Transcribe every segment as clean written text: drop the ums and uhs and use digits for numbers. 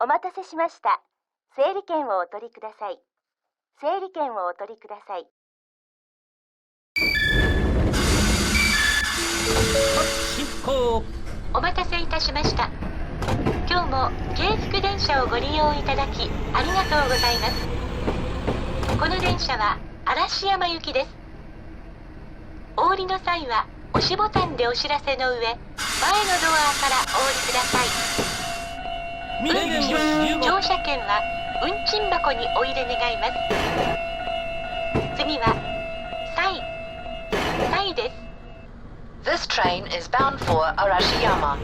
お待たせしました。整理券をお取りください。整理券をお取りください。進行。お待たせいたしました。今日も京福電車をご利用いただきありがとうございます。この電車は嵐山行きです。お降りの際は押しボタンでお知らせの上、前のドアからお降りください。乗車券は運賃箱にお入れ願います。次はサイです。This train is bound for Arashiyama.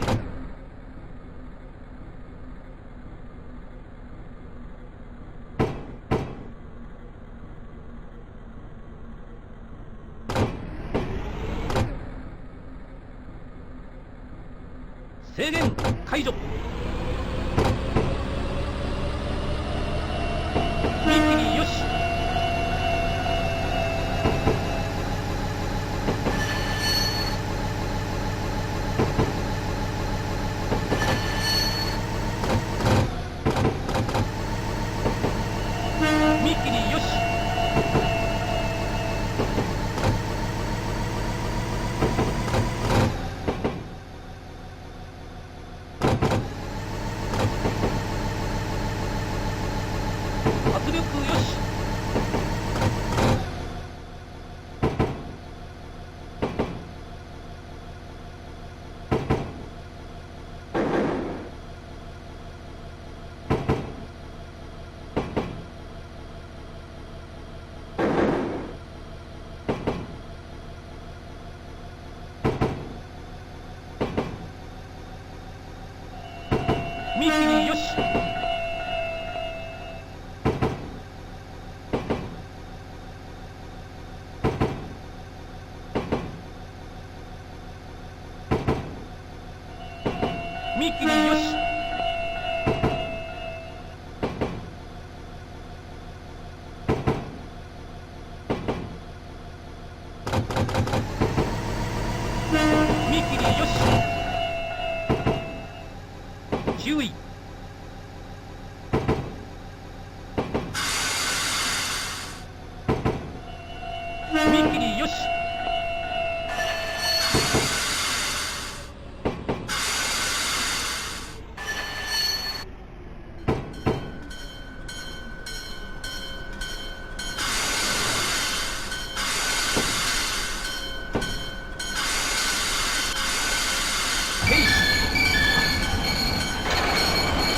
制限解除。見切りよし。見切りよし。圧力よし。見切りよし。見切りよし。見切りよし。注意。見切りよし。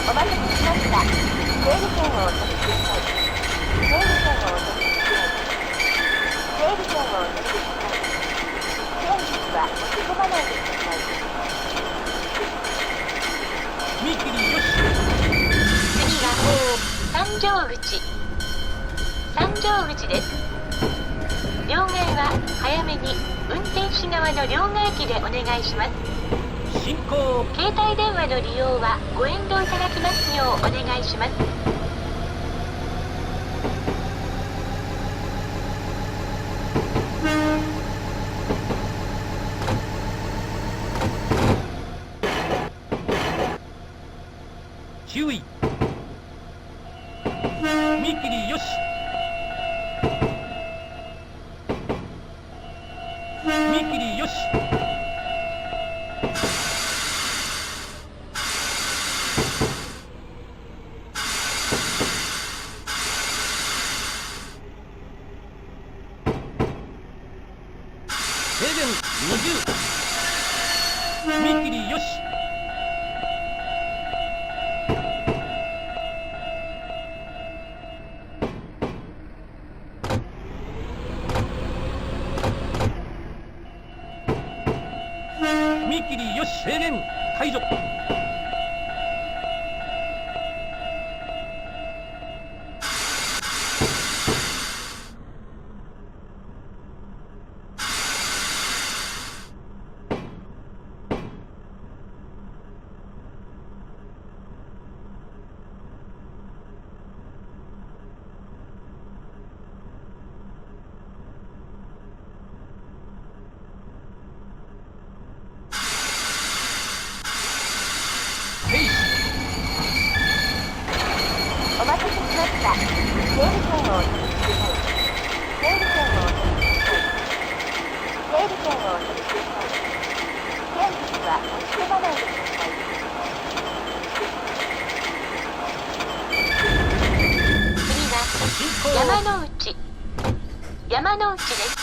お待たせしました。整理券をお取りください。整理券をお取りください。整理券をお取りください。本日は持ち込まないでください。見切りよし。次は三条口です。両替は早めに運転士側の両替機でお願いします。進行。携帯電話の利用はご遠慮いただきますようお願いします。注意。見切りよし。見切りよし。制限20。見切りよし。見切りよし。制限解除。ました。整理券をお取りください。整理券をお取りください。整理券をお取りください。現物は持ち込まないでください。次は山之内です。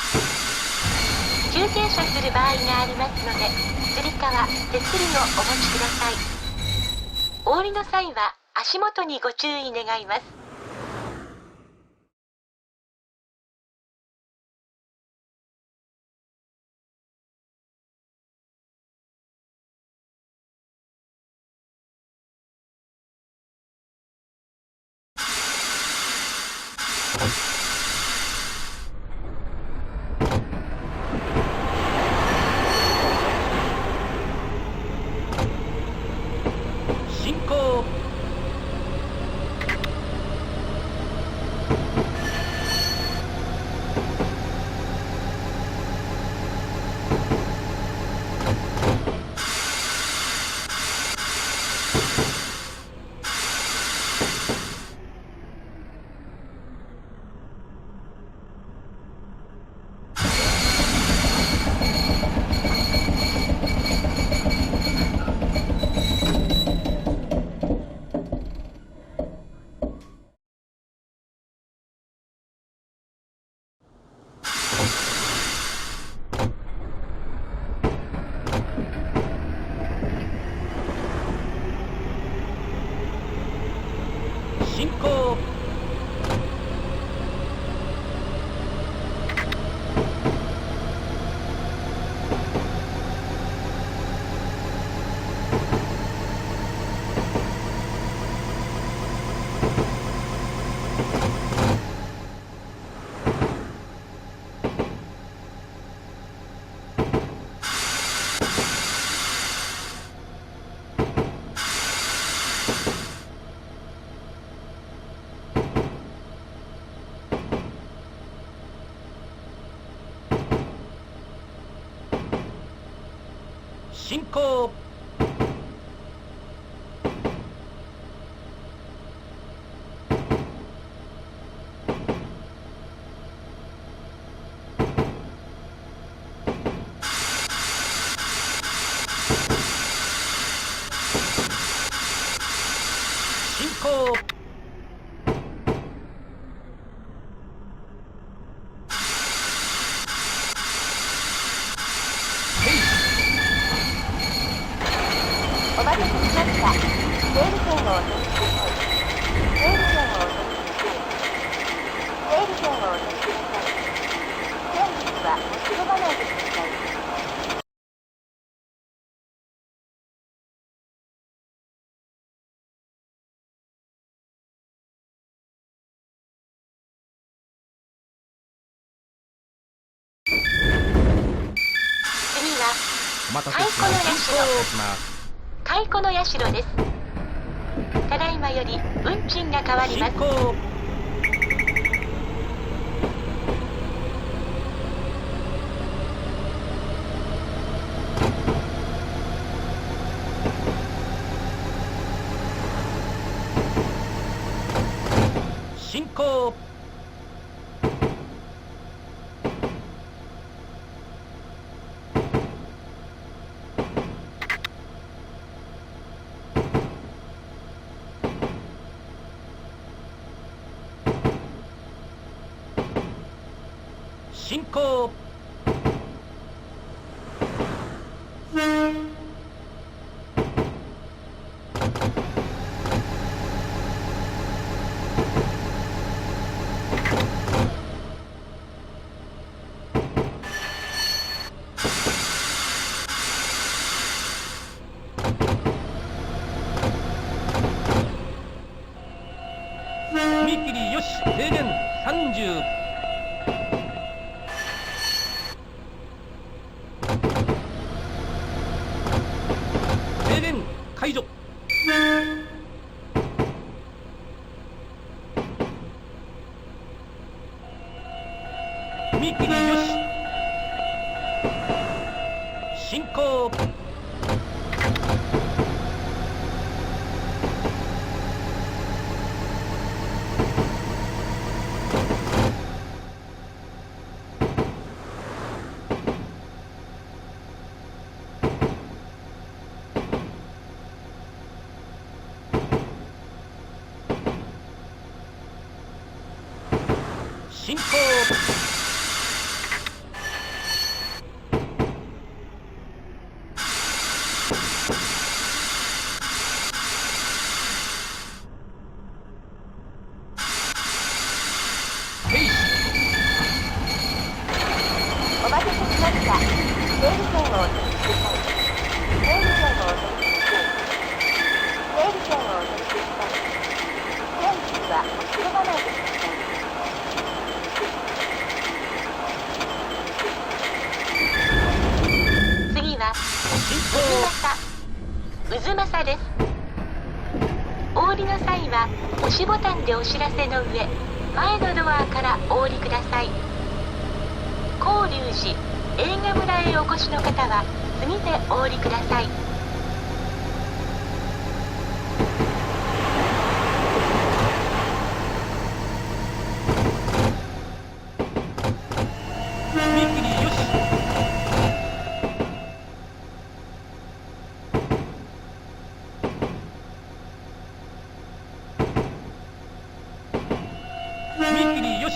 急停車する場合がありますので、つり革、手すりをお持ちください。お降りの際は足元にご注意願います。進行。進行。進行。進行。お待たせしました。整理券をお取りください。整理券をお取りください。整理券をお取りください。現物は持ち込まないでください。次はお待たせしました。太鼓の社です。ただいまより運賃が変わります。進行。進行。進行。踏切よし、停電30。停電解除。踏切よし。進行。進行。停止。お待たせしました。整理券をお取りください。整理券をお取りください。整理券をお取りください。本日はお広まないでください。次は進行。渦政です。お降りの際は押しボタンでお知らせの上、前のドアからお降りください。広隆寺映画村へお越しの方は次でお降りください。踏切よし。踏切よし。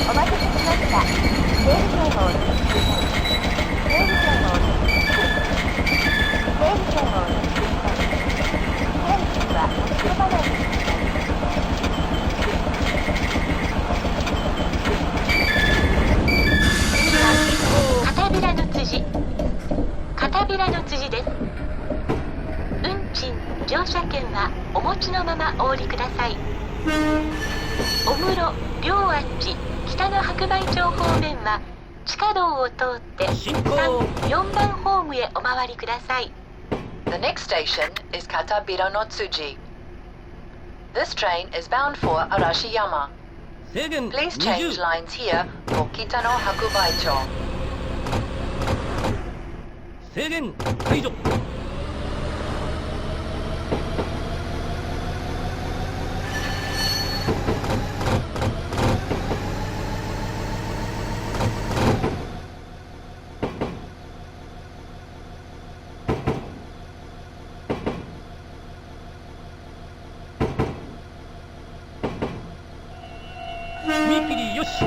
お待たせしました。整理券をお取りください。整理券をお取りください。整理券をお取りください。本日はお広まないでください。片平の辻。片平の辻です。運賃乗車券はお持ちのままお降りください。小室両あっち北の白梅町方面は地下道を通って進行。3、4番ホームへお回りください。The next station is Katabira no Tsuji. This train is bound for Arashiyama. 制限 Please 20。 change lines here for Kitano Hakubaicho. 制限解除。踏切よし。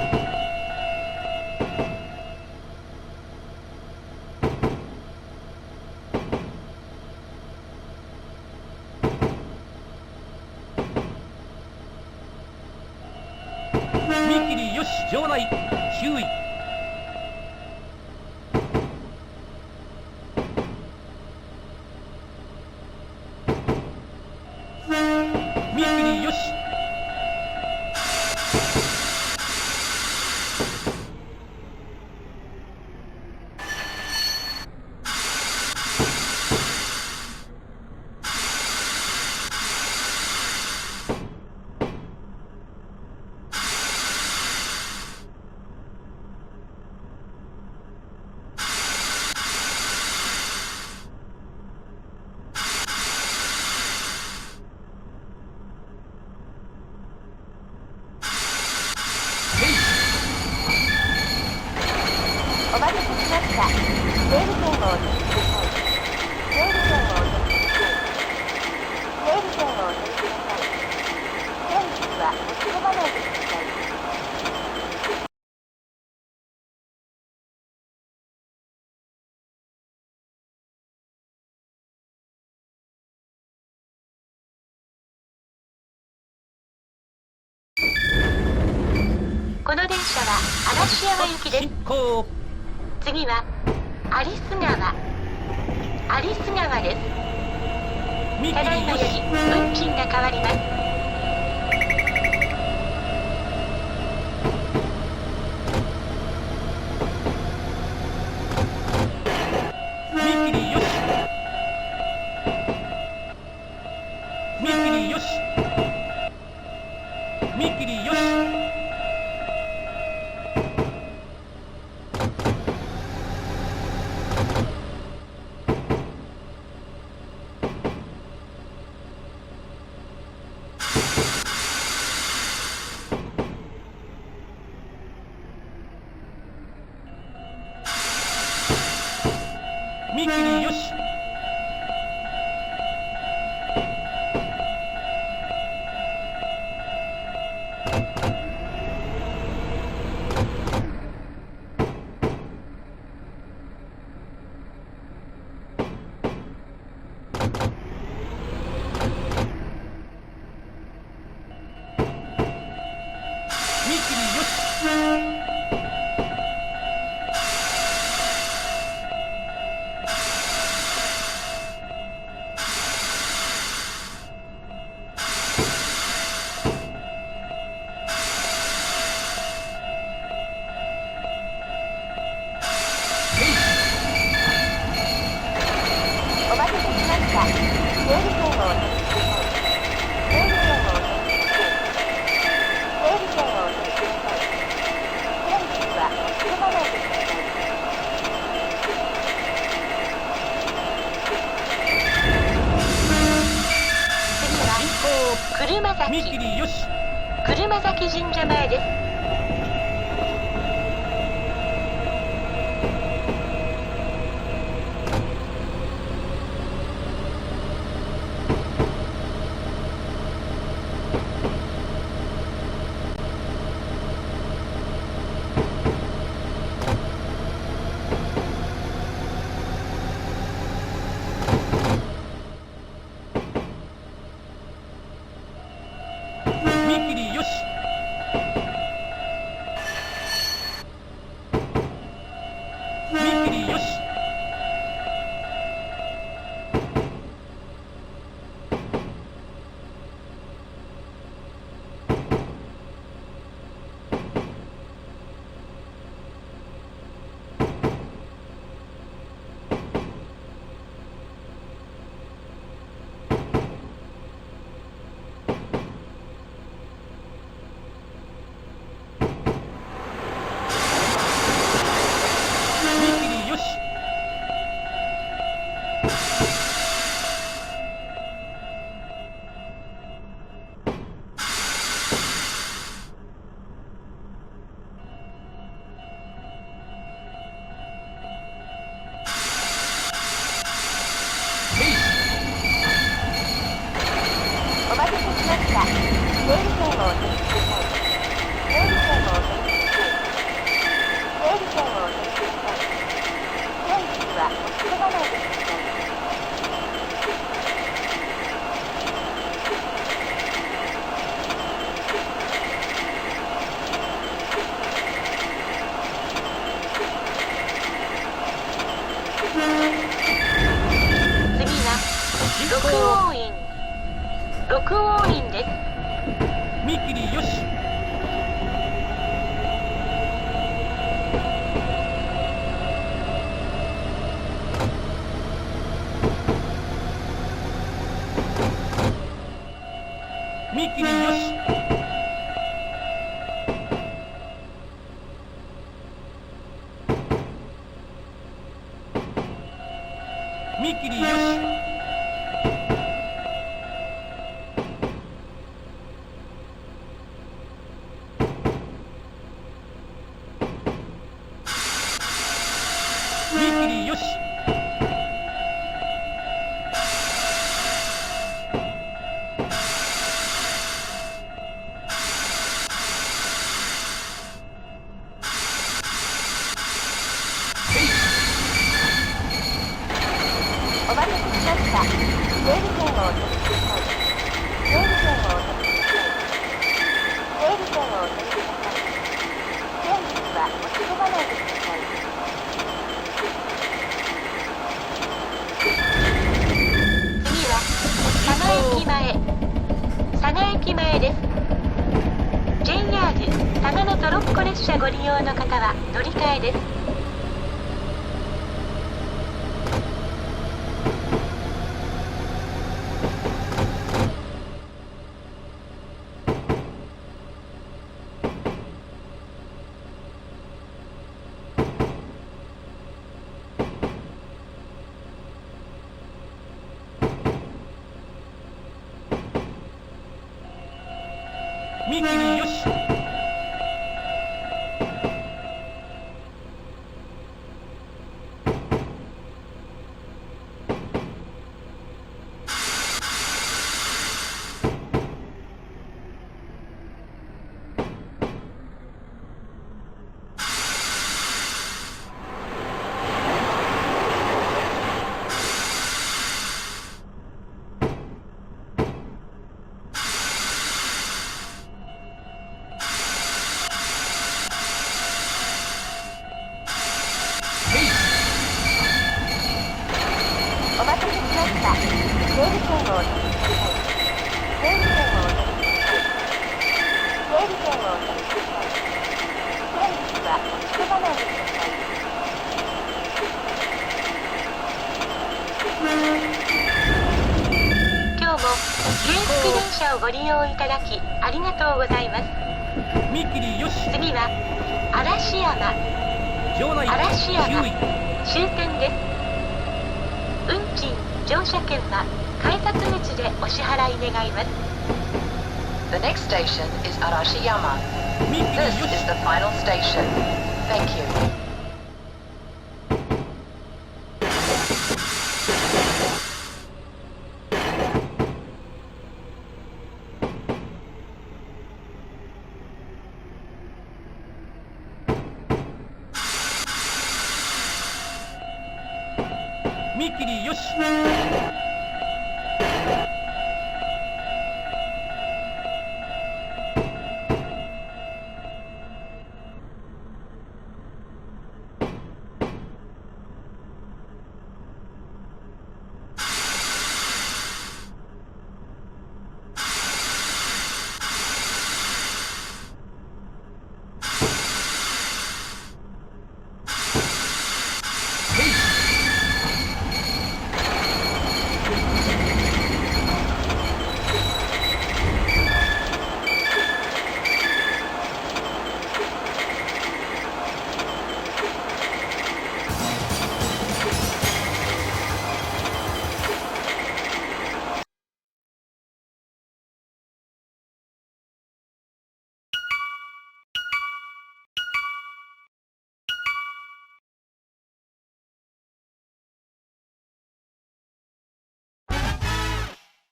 踏切よし。場内注意。踏切よし。お待たせしました。整理券をお取りください。整理券をお取りください。整理券をお取りください。本日はお広まないでください。この電車は嵐山行きです。進行。次は有栖川。有栖川です。踏ただいまより切よし。運賃が変わります。切りよし。見切りよし。見切りよし。お待たせしました。整理券をお取りください。整理券をお取りください。整理券をお取りください。本日はお車内でください。次は車見崎切りよし。車崎神社前です。見切りよし。見切りよし。見切りよし。お待たせしました。整理券をお取りください。整理券をお取りください。整理券をお取りください。本日はお車内でください。次は六王院六王院です。見切りよし。見切りよし。見切りよし。見切りよし。お待たせしました。整理券をお取りください。整理券をお取りください。整理券をお取りください。本日はお車内でください。次は佐賀駅前佐賀駅前です。 JR 佐賀のトロッコ列車ご利用の方は乗り換えです。見切りよし。お待たせしました。整理券をお取りください。整理券をお取りください。整理券をお取りください。本日はお仕込まないでください。今日も京福電車をご利用いただきありがとうございます。見切りよし。次は嵐山場内嵐山注意。終点です。運賃乗車券は改札口でお支払い願います。 The next station is Arashiyama. 見切り This よし。 is the final station. Thank you. 見切りよし。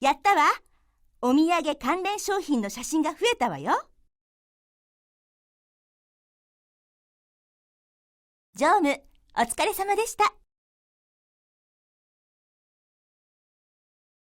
やったわ。お土産関連商品の写真が増えたわよ。乗務、お疲れ様でした。